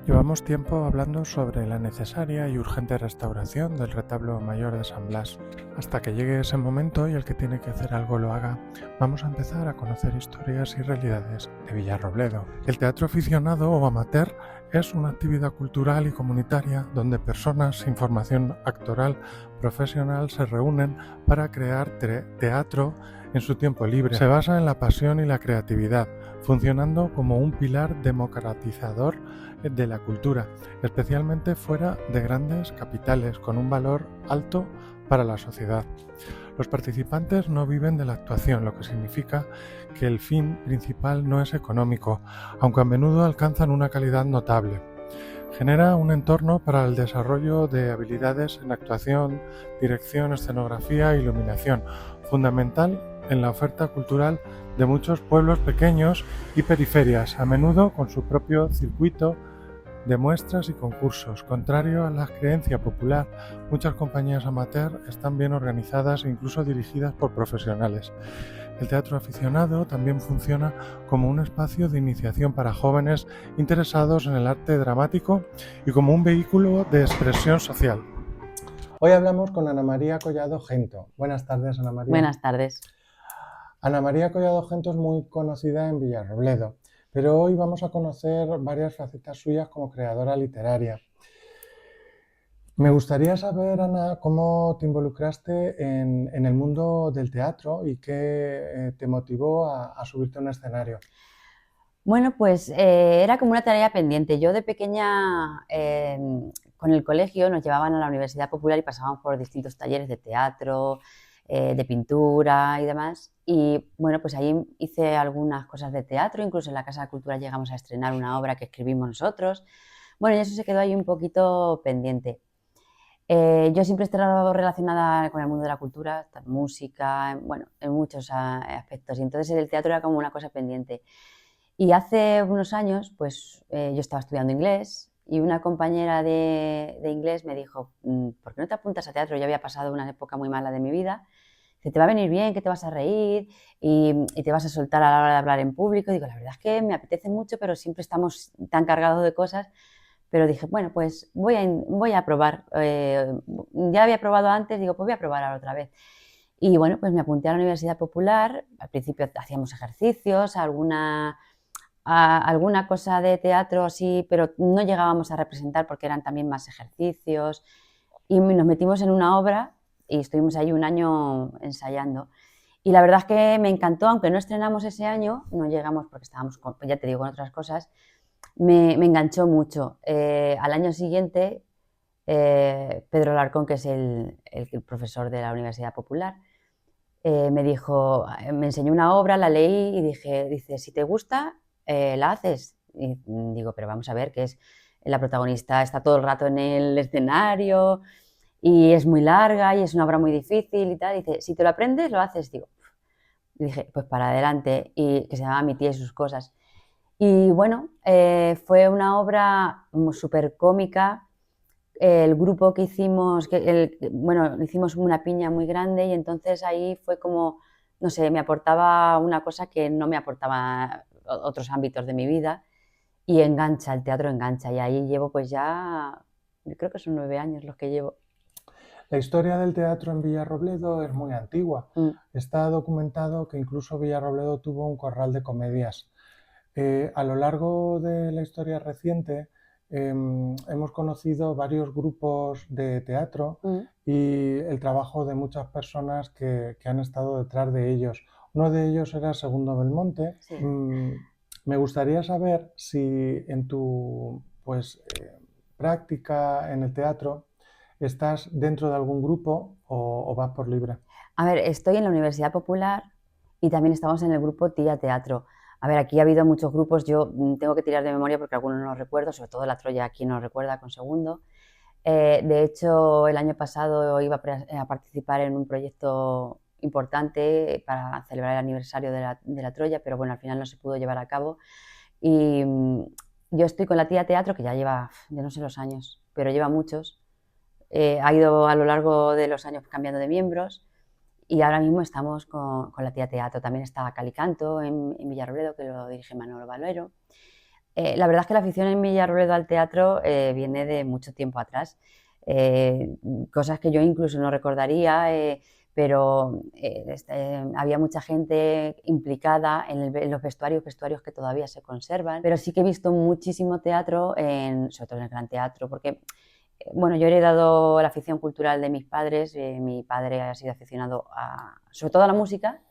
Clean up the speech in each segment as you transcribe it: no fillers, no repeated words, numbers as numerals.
Llevamos tiempo hablando sobre la necesaria y urgente restauración del retablo mayor de San Blas. Hasta que llegue ese momento y el que tiene que hacer algo lo haga, vamos a empezar a conocer historias y realidades de Villarrobledo. El teatro aficionado o amateur es una actividad cultural y comunitaria donde personas sin formación actoral profesional se reúnen para crear teatro en su tiempo libre. Se basa en la pasión y la creatividad, funcionando como un pilar democratizador de la cultura, especialmente fuera de grandes capitales, con un valor alto para la sociedad. Los participantes no viven de la actuación, lo que significa que el fin principal no es económico, aunque a menudo alcanzan una calidad notable. Genera un entorno para el desarrollo de habilidades en actuación, dirección, escenografía e iluminación, fundamental en la oferta cultural de muchos pueblos pequeños y periferias, a menudo con su propio circuito de muestras y concursos. Contrario a la creencia popular, muchas compañías amateur están bien organizadas e incluso dirigidas por profesionales. El teatro aficionado también funciona como un espacio de iniciación para jóvenes interesados en el arte dramático y como un vehículo de expresión social. Hoy hablamos con Ana María Collado Gento. Buenas tardes, Ana María. Buenas tardes. Ana María Collado Gento es muy conocida en Villarrobledo, pero hoy vamos a conocer varias facetas suyas como creadora literaria. Me gustaría saber, Ana, cómo te involucraste en el mundo del teatro y qué te motivó a subirte a un escenario. Bueno, pues era como una tarea pendiente. Yo de pequeña, con el colegio, nos llevaban a la Universidad Popular y pasábamos por distintos talleres de teatro, de pintura y demás. Y bueno, pues ahí hice algunas cosas de teatro, incluso en la Casa de Cultura llegamos a estrenar una obra que escribimos nosotros. Bueno, y eso se quedó ahí un poquito pendiente. Yo siempre he estado relacionada con el mundo de la cultura, música, bueno, en muchos aspectos. Y entonces el teatro era como una cosa pendiente. Y hace unos años, pues yo estaba estudiando inglés y una compañera de inglés me dijo, ¿por qué no te apuntas a teatro? Yo había pasado una época muy mala de mi vida. Dice, te va a venir bien, que te vas a reír y te vas a soltar a la hora de hablar en público. Digo, la verdad es que me apetece mucho, pero siempre estamos tan cargados de cosas. Pero dije, bueno, pues voy a probar. Ya había probado antes, digo, pues voy a probar ahora otra vez. Y bueno, pues me apunté a la Universidad Popular. Al principio hacíamos ejercicios, alguna cosa de teatro, sí, pero no llegábamos a representar porque eran también más ejercicios. Y nos metimos en una obra y estuvimos ahí un año ensayando. Y la verdad es que me encantó, aunque no estrenamos ese año, no llegamos porque estábamos, ya te digo, con otras cosas, me enganchó mucho. Al año siguiente, Pedro Larcón, que es el profesor de la Universidad Popular, me dijo, me enseñó una obra, la leí y dice, si te gusta, la haces. Y digo, pero vamos a ver, que es la protagonista está todo el rato en el escenario y es muy larga y es una obra muy difícil y tal. Dice, si te lo aprendes, lo haces. Digo, y dije, pues para adelante, y que se llamaba Mi tía y sus cosas. Y bueno, fue una obra súper cómica. El grupo que hicimos, bueno, hicimos una piña muy grande y entonces ahí fue como, no sé, me aportaba una cosa que no me aportaba otros ámbitos de mi vida y engancha, el teatro engancha y ahí llevo pues ya, yo creo que son 9 años los que llevo. La historia del teatro en Villarrobledo es muy antigua. Está documentado que incluso Villarrobledo tuvo un corral de comedias. A lo largo de la historia reciente hemos conocido varios grupos de teatro y el trabajo de muchas personas que han estado detrás de ellos. Uno de ellos era Segundo Belmonte. Sí. Me gustaría saber si en tu práctica en el teatro estás dentro de algún grupo o vas por libre. A ver, estoy en la Universidad Popular y también estamos en el grupo Tía Teatro. A ver, aquí ha habido muchos grupos, yo tengo que tirar de memoria porque algunos no los recuerdo, sobre todo la Troya aquí no recuerda con Segundo. De hecho, el año pasado iba a participar en un proyecto importante para celebrar el aniversario de la Troya, pero bueno, al final no se pudo llevar a cabo. Y yo estoy con la Tía Teatro, que ya lleva, yo no sé los años, pero lleva muchos. Ha ido a lo largo de los años cambiando de miembros. Y ahora mismo estamos con la Tía Teatro. También está Calicanto en Villarrobledo, que lo dirige Manolo Valero. La verdad es que la afición en Villarrobledo al teatro viene de mucho tiempo atrás. Eh, Cosas que yo incluso no recordaría, pero había mucha gente implicada en los vestuarios, vestuarios que todavía se conservan. Pero sí que he visto muchísimo teatro, sobre todo en el Gran Teatro, porque bueno, yo he heredado la afición cultural de mis padres. Mi padre ha sido aficionado sobre todo a la música,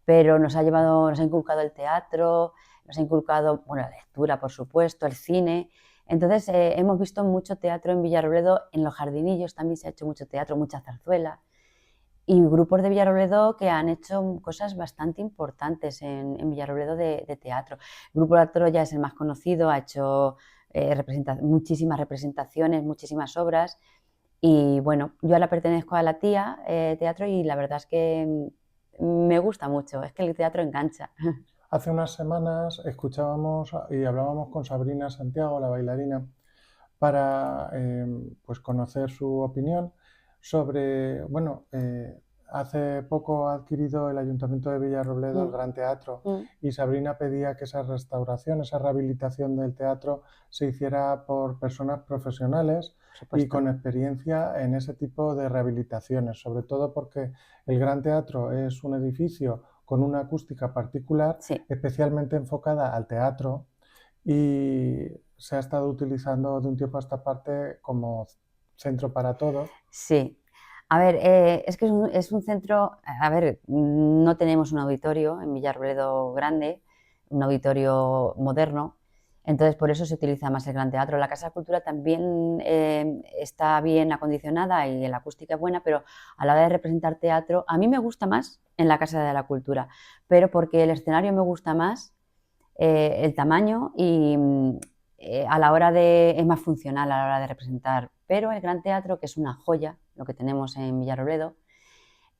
pero nos ha inculcado el teatro, nos ha inculcado, bueno, la lectura, por supuesto, el cine. Entonces, hemos visto mucho teatro en Villarrobledo, en los jardinillos también se ha hecho mucho teatro, mucha zarzuela, y grupos de Villarrobledo que han hecho cosas bastante importantes en Villarrobledo de teatro. El Grupo La Troya es el más conocido, ha hecho muchísimas representaciones, muchísimas obras, y bueno, yo ahora pertenezco a la TIA Teatro, y la verdad es que me gusta mucho, es que el teatro engancha. Hace unas semanas escuchábamos y hablábamos con Sabrina Santiago, la bailarina, para pues conocer su opinión sobre, bueno, hace poco ha adquirido el Ayuntamiento de Villarrobledo el Mm, Gran Teatro mm, y Sabrina pedía que esa restauración, esa rehabilitación del teatro se hiciera por personas profesionales por y supuesto. con experiencia en ese tipo de rehabilitaciones, sobre todo porque el Gran Teatro es un edificio con una acústica particular, Sí, especialmente enfocada al teatro, y se ha estado utilizando de un tiempo a esta parte como centro para todo. sí. A ver, es que es un centro, a ver, no tenemos un auditorio en Villarrobledo grande, un auditorio moderno, entonces por eso se utiliza más el Gran Teatro. La Casa de Cultura también está bien acondicionada y la acústica es buena, pero a la hora de representar teatro, a mí me gusta más en la Casa de la Cultura, pero porque el escenario me gusta más, el tamaño, y a la hora es más funcional a la hora de representar. Pero el Gran Teatro, que es una joya, lo que tenemos en Villarrobledo,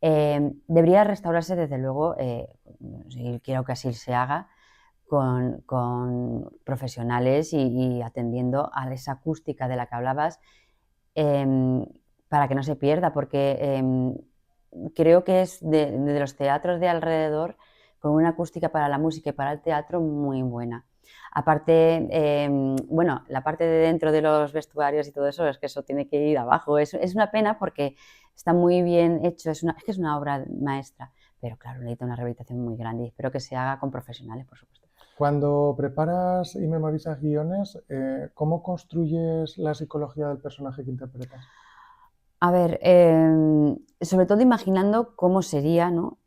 debería restaurarse desde luego, y quiero que así se haga, con profesionales y atendiendo a esa acústica de la que hablabas, eh, para que no se pierda, porque creo que es de los teatros de alrededor con una acústica para la música y para el teatro muy buena. Aparte, bueno, la parte de dentro de los vestuarios y todo eso, es que eso tiene que ir abajo. Es una pena porque está muy bien hecho, es que es una obra maestra, pero claro, necesita una rehabilitación muy grande y espero que se haga con profesionales, por supuesto. Cuando preparas y memorizas guiones, ¿cómo construyes la psicología del personaje que interpretas? A ver, sobre todo imaginando cómo sería, ¿no?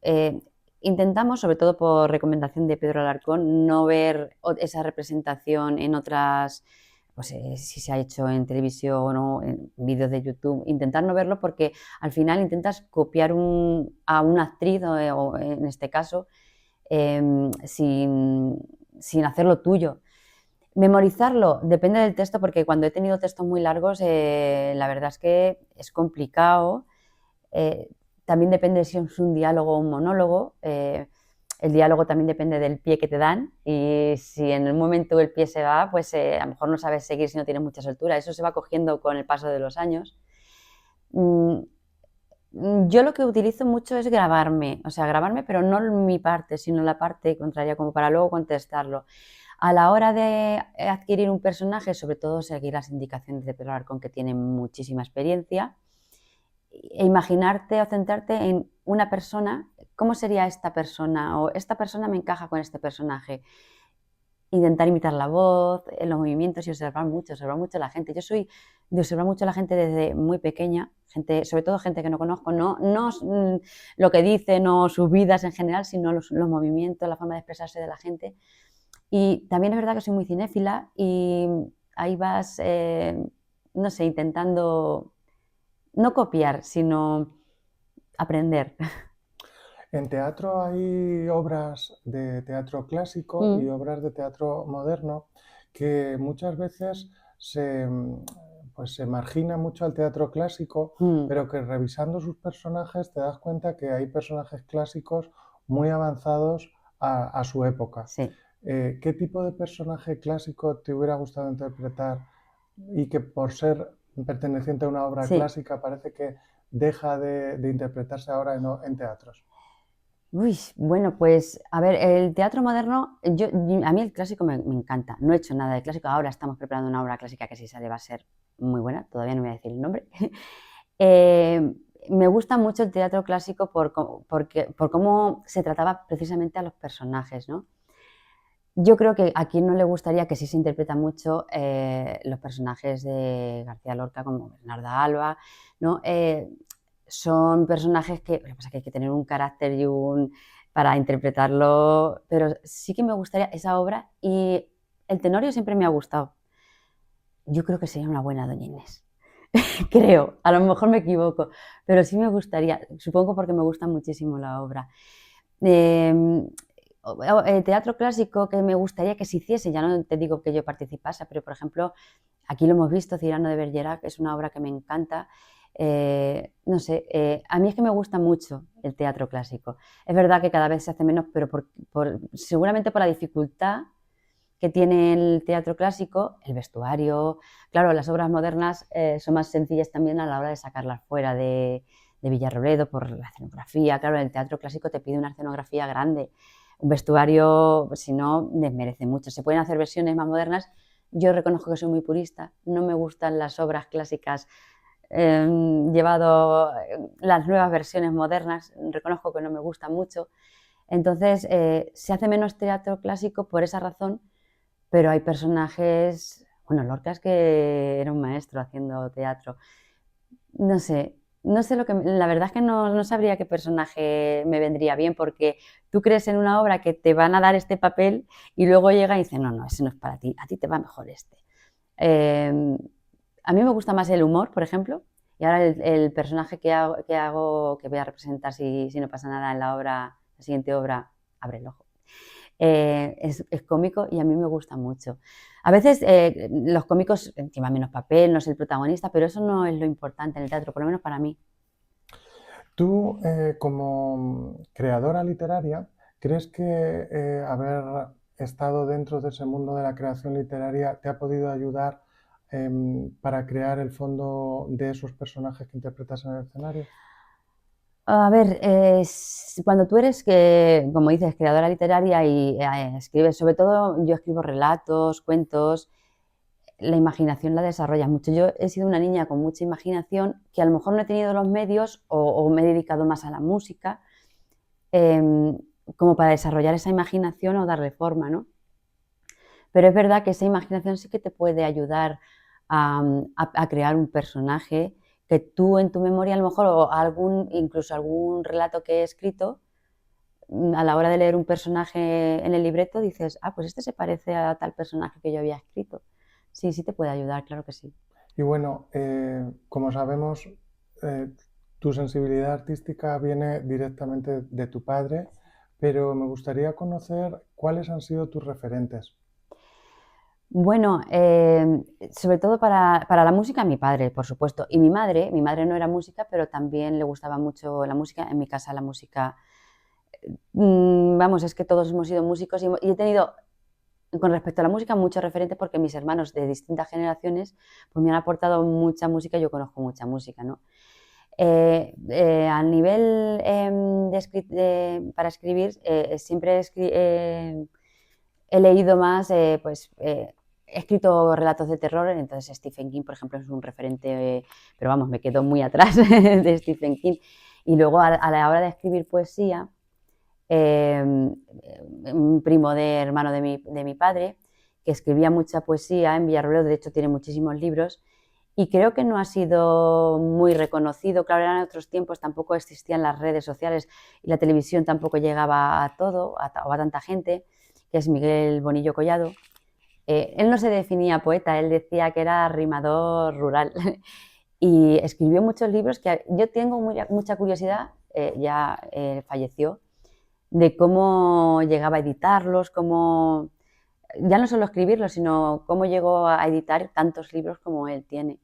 Intentamos, sobre todo por recomendación de Pedro Alarcón, no ver esa representación en otras, pues si se ha hecho en televisión o en vídeos de YouTube, intentar no verlo, porque al final intentas copiar a una actriz, o en este caso, sin hacerlo tuyo. Memorizarlo depende del texto, porque cuando he tenido textos muy largos, la verdad es que es complicado. Eh, También depende si es un diálogo o un monólogo. El diálogo también depende del pie que te dan, y si en el momento el pie se va, pues a lo mejor no sabes seguir si no tienes mucha soltura. Eso se va cogiendo con el paso de los años. Mm, yo lo que utilizo mucho es grabarme, o sea, grabarme, pero no mi parte, sino la parte contraria, como para luego contestarlo. A la hora de adquirir un personaje, sobre todo seguir las indicaciones de Pedro Alarcón, que tiene muchísima experiencia, e imaginarte o centrarte en una persona, ¿cómo sería esta persona? O esta persona me encaja con este personaje. Intentar imitar la voz, los movimientos, y observar mucho a la gente. Yo soy de observar mucho a la gente desde muy pequeña, gente, sobre todo gente que no conozco, no lo que dicen o sus vidas en general, sino los movimientos, la forma de expresarse de la gente. Y también es verdad que soy muy cinéfila, y ahí vas, no sé, intentando no copiar, sino aprender. En teatro hay obras de teatro clásico y Mm, obras de teatro moderno que muchas veces pues se margina mucho al teatro clásico, mm, pero que revisando sus personajes te das cuenta que hay personajes clásicos muy avanzados a su época. sí. ¿Qué tipo de personaje clásico te hubiera gustado interpretar y que por ser perteneciente a una obra Sí. clásica parece que deja de interpretarse ahora en teatros? Uy, bueno, pues a ver, el teatro moderno, a mí el clásico me encanta. No he hecho nada de clásico, ahora estamos preparando una obra clásica que si sale va a ser muy buena, todavía no voy a decir el nombre. Eh, Me gusta mucho el teatro clásico por cómo se trataba precisamente a los personajes, ¿no? Yo creo que a quien no le gustaría, que sí se interpreta mucho los personajes de García Lorca, como Bernarda Alba, ¿no? Son personajes lo que pasa es que hay que tener un carácter para interpretarlo, pero sí que me gustaría esa obra, y el Tenorio siempre me ha gustado. Yo creo que sería una buena Doña Inés. Creo, a lo mejor me equivoco, pero sí me gustaría, supongo porque me gusta muchísimo la obra. Em, Teatro clásico que me gustaría que se hiciese, ya no te digo que yo participase, pero por ejemplo, aquí lo hemos visto, Cyrano de Bergerac, es una obra que me encanta. No sé, a mí es que me gusta mucho el teatro clásico. Es verdad que cada vez se hace menos, pero seguramente por la dificultad que tiene el teatro clásico, el vestuario. Claro, las obras modernas son más sencillas también a la hora de sacarlas fuera de Villarrobledo por la escenografía. Claro, el teatro clásico te pide una escenografía grande. Un vestuario, si no, desmerece mucho. Se pueden hacer versiones más modernas. Yo reconozco que soy muy purista, no me gustan las obras clásicas llevado las nuevas versiones modernas, reconozco que no me gustan mucho. Entonces, se hace menos teatro clásico por esa razón, pero hay personajes, bueno, Lorca es que era un maestro haciendo teatro. No sé, no sé la verdad es que no sabría qué personaje me vendría bien, porque tú crees en una obra que te van a dar este papel y luego llega y dice, no, no, ese no es para ti, a ti te va mejor este. Eh, a mí me gusta más el humor, por ejemplo, y ahora el personaje que voy a representar si no pasa nada en la siguiente obra, abre el ojo. Es cómico y a mí me gusta mucho. A veces los cómicos llevan menos papel, no es el protagonista, pero eso no es lo importante en el teatro, por lo menos para mí. Tú, como creadora literaria, ¿crees que haber estado dentro de ese mundo de la creación literaria te ha podido ayudar para crear el fondo de esos personajes que interpretas en el escenario? A ver, cuando tú eres, como dices, creadora literaria y escribes, sobre todo yo escribo relatos, cuentos, la imaginación la desarrollas mucho. Yo he sido una niña con mucha imaginación, que a lo mejor no he tenido los medios o me he dedicado más a la música, em, como para desarrollar esa imaginación o darle forma, ¿no? Pero es verdad que esa imaginación sí que te puede ayudar a crear un personaje que tú en tu memoria a lo mejor, o incluso algún relato que he escrito, a la hora de leer un personaje en el libreto dices, ah, pues este se parece a tal personaje que yo había escrito. Sí, sí te puede ayudar, claro que sí. Y bueno, como sabemos, eh, tu sensibilidad artística viene directamente de tu padre, pero me gustaría conocer cuáles han sido tus referentes. Bueno, sobre todo para la música, mi padre, por supuesto. Y mi madre no era música, pero también le gustaba mucho la música. En mi casa la música, vamos, es que todos hemos sido músicos y he tenido, con respecto a la música, muchos referentes porque mis hermanos de distintas generaciones pues me han aportado mucha música y yo conozco mucha música, ¿no? A nivel para escribir, siempre he leído más, he escrito relatos de terror, entonces Stephen King, por ejemplo, es un referente, pero vamos, me quedo muy atrás de Stephen King. Y luego a la hora de escribir poesía, un primo hermano de mi padre, que escribía mucha poesía en Villarrobledo, de hecho tiene muchísimos libros, y creo que no ha sido muy reconocido. Claro, eran otros tiempos, tampoco existían las redes sociales y la televisión tampoco llegaba a todo, o a tanta gente, que es Miguel Bonillo Collado. Él no se definía poeta, él decía que era rimador rural y escribió muchos libros que yo tengo mucha curiosidad, ya falleció, de cómo llegaba a editarlos, ya no solo escribirlos, sino cómo llegó a editar tantos libros como él tiene.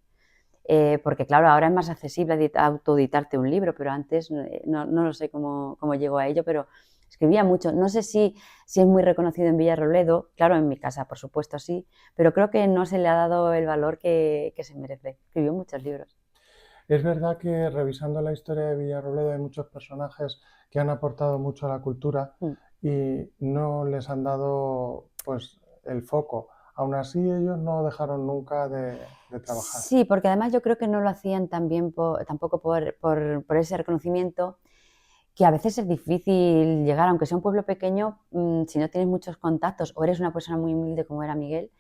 Porque claro, ahora es más accesible autoeditarte un libro, pero antes no lo sé cómo llegó a ello, pero escribía mucho. No sé si es muy reconocido en Villarrobledo, claro, en mi casa, por supuesto, sí, pero creo que no se le ha dado el valor que se merece. Escribió muchos libros. Es verdad que revisando la historia de Villarrobledo hay muchos personajes que han aportado mucho a la cultura Mm. y no les han dado pues el foco. Aún así ellos no dejaron nunca de trabajar. Sí, porque además yo creo que no lo hacían también tampoco por ese reconocimiento, que a veces es difícil llegar, aunque sea un pueblo pequeño, si no tienes muchos contactos o eres una persona muy humilde como era Miguel.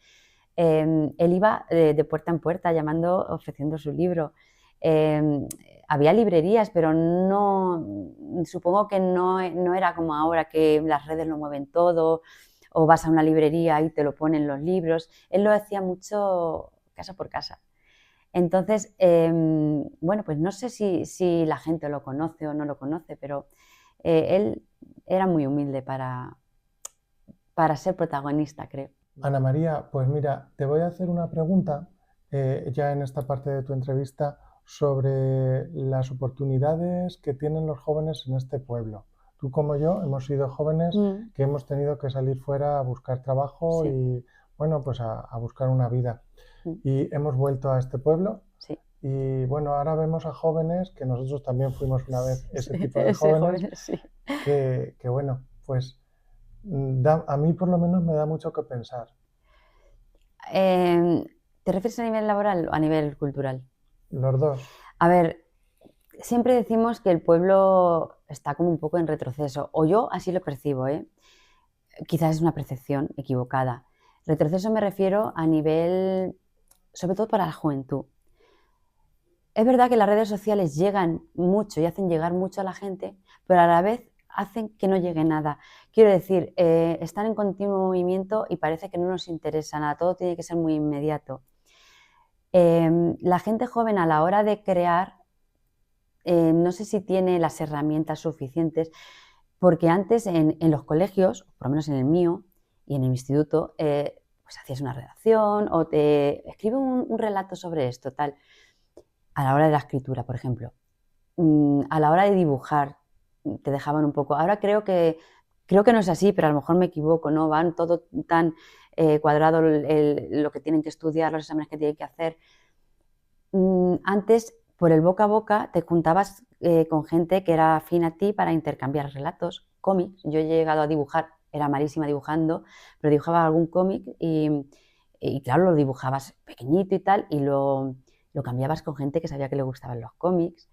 Él iba de puerta en puerta llamando, ofreciendo su libro. Em, Había librerías, pero no, supongo que no era como ahora, que las redes lo mueven todo, o vas a una librería y te lo ponen los libros. Él lo hacía mucho casa por casa. Entonces, bueno, pues no sé si la gente lo conoce o no lo conoce, pero él era muy humilde para ser protagonista, creo. Ana María, pues mira, te voy a hacer una pregunta ya en esta parte de tu entrevista sobre las oportunidades que tienen los jóvenes en este pueblo. Tú como yo hemos sido jóvenes Mm, que hemos tenido que salir fuera a buscar trabajo sí, y bueno, pues a buscar una vida. mm, Y hemos vuelto a este pueblo sí. y bueno, ahora vemos a jóvenes, que nosotros también fuimos una vez ese tipo de Ese jóvenes, joven, sí. que bueno, pues a mí por lo menos me da mucho que pensar. Em, ¿Te refieres a nivel laboral o a nivel cultural? Los dos. A ver, siempre decimos que el pueblo está como un poco en retroceso, o yo así lo percibo, ¿eh? Quizás es una percepción equivocada. Retroceso me refiero a nivel, sobre todo para la juventud. Es verdad que las redes sociales llegan mucho y hacen llegar mucho a la gente, pero a la vez hacen que no llegue nada. Quiero decir, están en continuo movimiento y parece que no nos interesa nada, todo tiene que ser muy inmediato. La gente joven a la hora de crear, no sé si tiene las herramientas suficientes, porque antes en los colegios, por lo menos en el mío y en el instituto, pues hacías una redacción o te escribe un relato sobre esto, tal. A la hora de la escritura, por ejemplo. A la hora de dibujar, te dejaban un poco. Ahora creo que no es así, pero a lo mejor me equivoco, ¿no? Van todo tan cuadrado lo que tienen que estudiar, los exámenes que tienen que hacer. Antes, por el boca a boca, te juntabas con gente que era afín a ti para intercambiar relatos, cómics. Yo he llegado a dibujar, era malísima dibujando, pero dibujaba algún cómic y claro, lo dibujabas pequeñito y tal, y lo cambiabas con gente que sabía que le gustaban los cómics.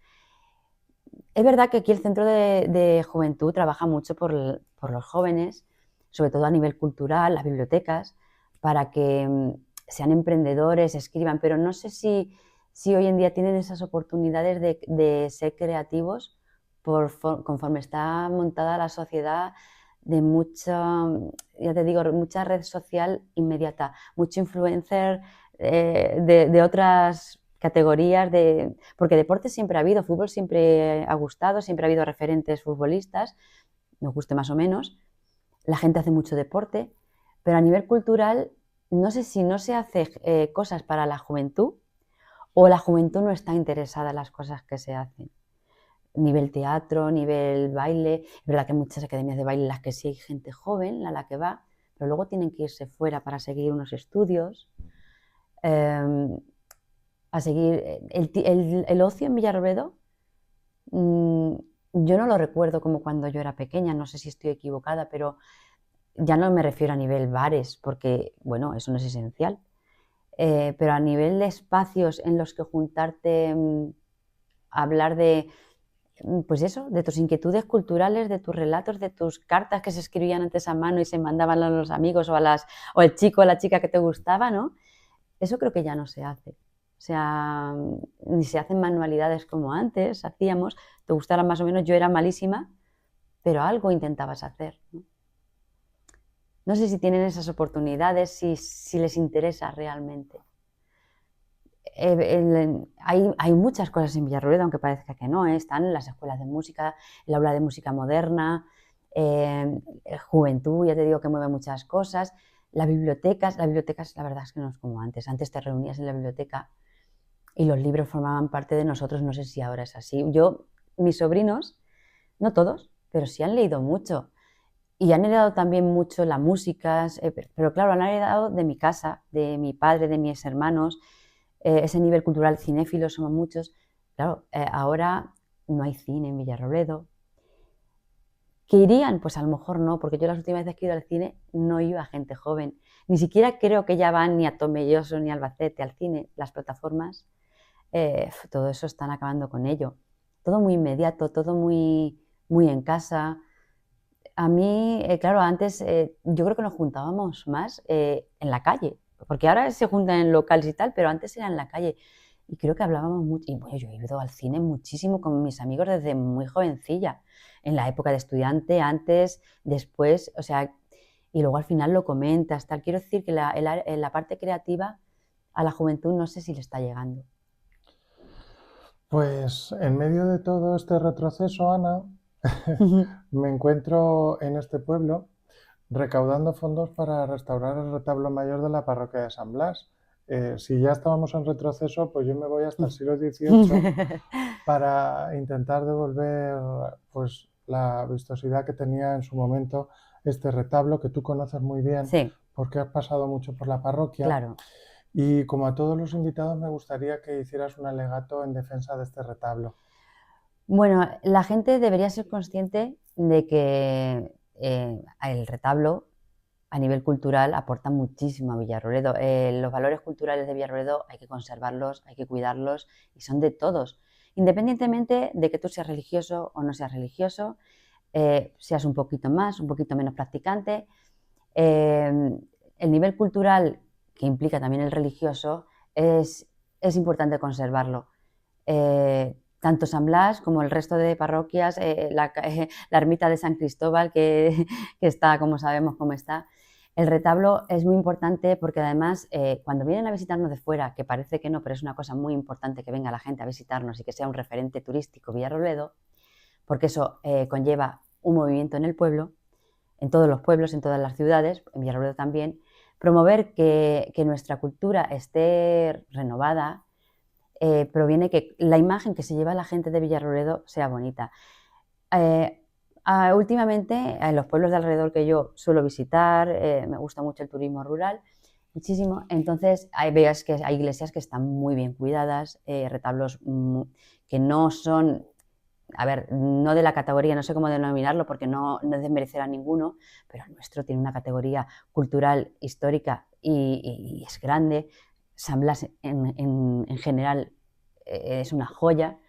Es verdad que aquí el Centro de Juventud trabaja mucho por los jóvenes, sobre todo a nivel cultural, las bibliotecas, para que sean emprendedores, escriban, pero no sé si hoy en día tienen esas oportunidades de ser creativos conforme está montada la sociedad, de mucha, ya te digo, mucha red social inmediata, mucho influencer de otras categorías, porque deporte siempre ha habido, fútbol siempre ha gustado, siempre ha habido referentes futbolistas, nos guste más o menos, la gente hace mucho deporte, pero a nivel cultural no sé si no se hace cosas para la juventud o la juventud no está interesada en las cosas que se hacen. Nivel teatro, nivel baile, es verdad que hay muchas academias de baile en las que sí hay gente joven, a la que va, pero luego tienen que irse fuera para seguir unos estudios. A seguir el ocio en Villarrobledo, yo no lo recuerdo como cuando yo era pequeña, no sé si estoy equivocada, pero ya no me refiero a nivel bares, porque bueno, eso no es esencial, pero a nivel de espacios en los que juntarte, hablar de, pues eso, de tus inquietudes culturales, de tus relatos, de tus cartas que se escribían antes a mano y se mandaban a los amigos o el chico o la chica que te gustaba, ¿no? Eso creo que ya no se hace. O sea, ni se hacen manualidades como antes hacíamos. Te gustara más o menos, yo era malísima, pero algo intentabas hacer, ¿no? No sé si tienen esas oportunidades, si les interesa realmente. Hay muchas cosas en Villarrobledo, aunque parezca que no, están las escuelas de música, el aula de música moderna, juventud, ya te digo que mueve muchas cosas, las bibliotecas la verdad es que no es como antes. Antes te reunías en la biblioteca y los libros formaban parte de nosotros, no sé si ahora es así. Mis sobrinos, no todos, pero sí han leído mucho y han heredado también mucho la música, pero claro, han heredado de mi casa, de mi padre, de mis hermanos, ese nivel cultural cinéfilo, somos muchos, Claro, ahora no hay cine en Villarrobledo. ¿Que irían? Pues a lo mejor no, porque yo las últimas veces que he ido al cine no iba gente joven. Ni siquiera creo que ya van ni a Tomelloso ni a Albacete al cine. Las plataformas, todo eso están acabando con ello. Todo muy inmediato, todo muy, muy en casa. A mí, claro, antes yo creo que nos juntábamos más en la calle, porque ahora se juntan en locales y tal, pero antes era en la calle. Y creo que hablábamos mucho. Y bueno, yo he ido al cine muchísimo con mis amigos desde muy jovencilla, en la época de estudiante, antes, después, o sea, y luego al final lo comentas, tal. Quiero decir que la parte creativa a la juventud no sé si le está llegando. Pues en medio de todo este retroceso, Ana, me encuentro en este pueblo recaudando fondos para restaurar el retablo mayor de la parroquia de San Blas. Si ya estábamos en retroceso, pues yo me voy hasta el siglo XVIII para intentar devolver pues, la vistosidad que tenía en su momento este retablo, que tú conoces muy bien Sí, porque has pasado mucho por la parroquia. claro. Y como a todos los invitados, me gustaría que hicieras un alegato en defensa de este retablo. Bueno, la gente debería ser consciente de que el retablo a nivel cultural aporta muchísimo a Villarrobledo. Los valores culturales de Villarrobledo hay que conservarlos, hay que cuidarlos y son de todos. Independientemente de que tú seas religioso o no seas religioso, seas un poquito más, un poquito menos practicante, el nivel cultural que implica también el religioso es importante conservarlo. Tanto San Blas como el resto de parroquias, la ermita de San Cristóbal, que está, como sabemos, cómo está. El retablo es muy importante porque además cuando vienen a visitarnos de fuera, que parece que no, pero es una cosa muy importante que venga la gente a visitarnos y que sea un referente turístico Villarrobledo, porque eso conlleva un movimiento en el pueblo, en todos los pueblos, en todas las ciudades, en Villarrobledo también, promover que nuestra cultura esté renovada, proviene que la imagen que se lleva la gente de Villarrobledo sea bonita. Últimamente, en los pueblos de alrededor que yo suelo visitar, me gusta mucho el turismo rural, muchísimo. Entonces, veas que hay iglesias que están muy bien cuidadas, retablos que no son, a ver, no de la categoría, no sé cómo denominarlo porque no desmerecer a ninguno, pero el nuestro tiene una categoría cultural, histórica y es grande. San Blas en general es una joya.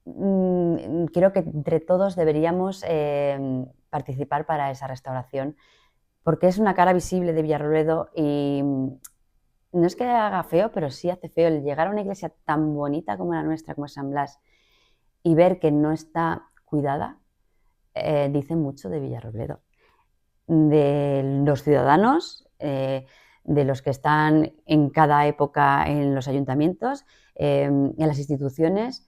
Creo que entre todos deberíamos participar para esa restauración porque es una cara visible de Villarrobledo y no es que haga feo, pero sí hace feo el llegar a una iglesia tan bonita como la nuestra, como es San Blas, y ver que no está cuidada, dice mucho de Villarrobledo, de los ciudadanos, de los que están en cada época en los ayuntamientos, en las instituciones.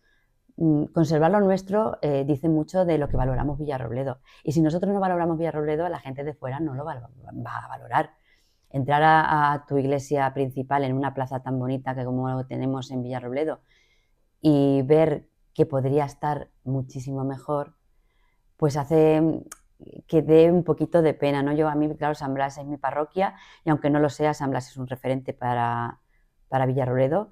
Conservar lo nuestro dice mucho de lo que valoramos Villarrobledo. Y si nosotros no valoramos Villarrobledo, la gente de fuera no lo va a valorar. Entrar a tu iglesia principal en una plaza tan bonita que como tenemos en Villarrobledo y ver que podría estar muchísimo mejor, pues hace que dé un poquito de pena, ¿no? A mí, claro, San Blas es mi parroquia y aunque no lo sea, San Blas es un referente para Villarrobledo.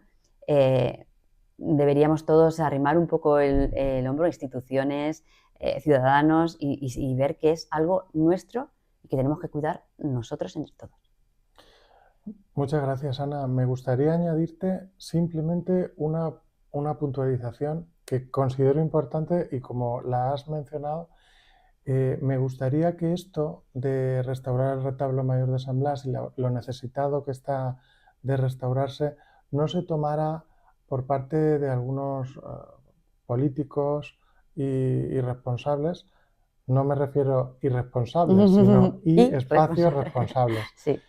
Deberíamos todos arrimar un poco el hombro a instituciones, ciudadanos y ver que es algo nuestro y que tenemos que cuidar nosotros entre todos. Muchas gracias, Ana. Me gustaría añadirte simplemente una puntualización que considero importante y como la has mencionado, me gustaría que esto de restaurar el retablo mayor de San Blas y lo necesitado que está de restaurarse no se tomara por parte de algunos políticos y irresponsables. No me refiero irresponsables, sino y espacios responsables. Sí.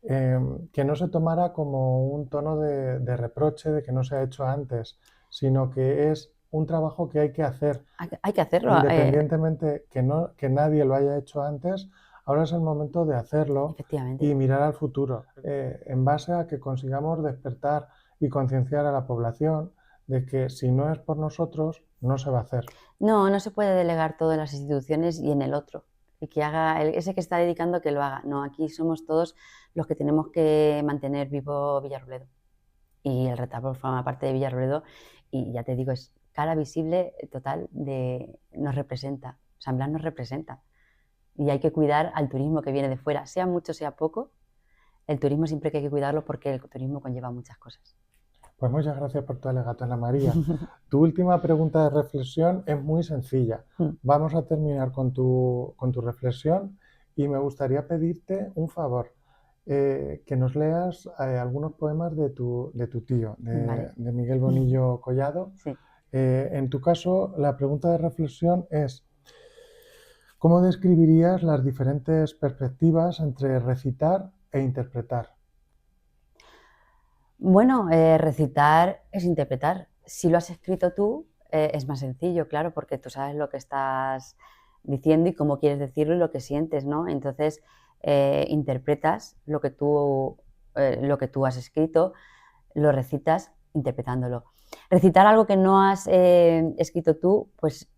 Que no se tomara como un tono de reproche de que no se ha hecho antes, sino que es un trabajo que hay que hacer. Hay que hacerlo. Independientemente que nadie lo haya hecho antes, ahora es el momento de hacerlo Efectivamente. y mirar al futuro, en base a que consigamos despertar y concienciar a la población de que si no es por nosotros, no se va a hacer. No se puede delegar todo en las instituciones y en el otro. Y que haga, ese que está dedicando que lo haga. No, aquí somos todos los que tenemos que mantener vivo Villarrobledo. Y el retablo forma parte de Villarrobledo y ya te digo, es cara visible total nos representa, San Blas nos representa. Y hay que cuidar al turismo que viene de fuera, sea mucho, sea poco. El turismo siempre hay que cuidarlo porque el turismo conlleva muchas cosas. Pues muchas gracias por tu alegato, Ana María. Tu última pregunta de reflexión es muy sencilla. Vamos a terminar con tu reflexión y me gustaría pedirte un favor, que nos leas algunos poemas de tu tío, Vale. de Miguel Bonillo Collado. Sí. En tu caso, la pregunta de reflexión es: ¿cómo describirías las diferentes perspectivas entre recitar e interpretar? Bueno, recitar es interpretar. Si lo has escrito tú, es más sencillo, claro, porque tú sabes lo que estás diciendo y cómo quieres decirlo y lo que sientes, ¿no? Entonces, interpretas lo que tú has escrito, lo recitas interpretándolo. Recitar algo que no has escrito tú, pues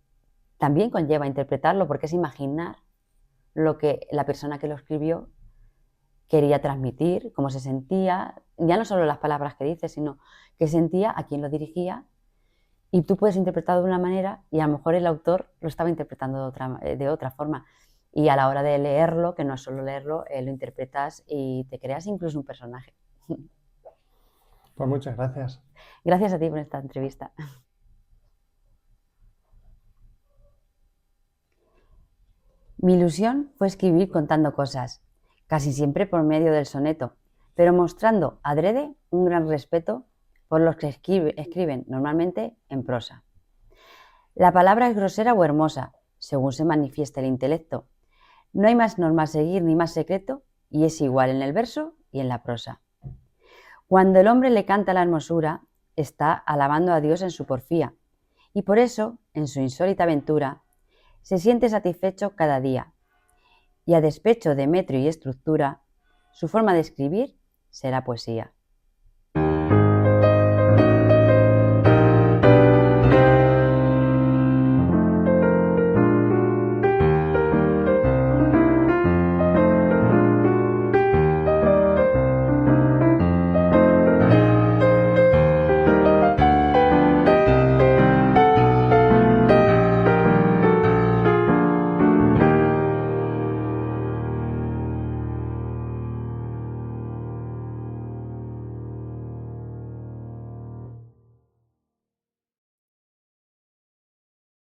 también conlleva interpretarlo, porque es imaginar lo que la persona que lo escribió quería transmitir, cómo se sentía, ya no solo las palabras que dice, sino qué sentía, a quién lo dirigía, y tú puedes interpretarlo de una manera y a lo mejor el autor lo estaba interpretando de otra forma. Y a la hora de leerlo, que no es solo leerlo, lo interpretas y te creas incluso un personaje. Pues muchas gracias. Gracias a ti por esta entrevista. Mi ilusión fue escribir contando cosas, casi siempre por medio del soneto, pero mostrando adrede un gran respeto por los que escriben normalmente en prosa. La palabra es grosera o hermosa, según se manifiesta el intelecto. No hay más norma a seguir ni más secreto, y es igual en el verso y en la prosa. Cuando el hombre le canta la hermosura, está alabando a Dios en su porfía, y por eso, en su insólita aventura, se siente satisfecho cada día, y a despecho de metro y estructura, su forma de escribir será poesía.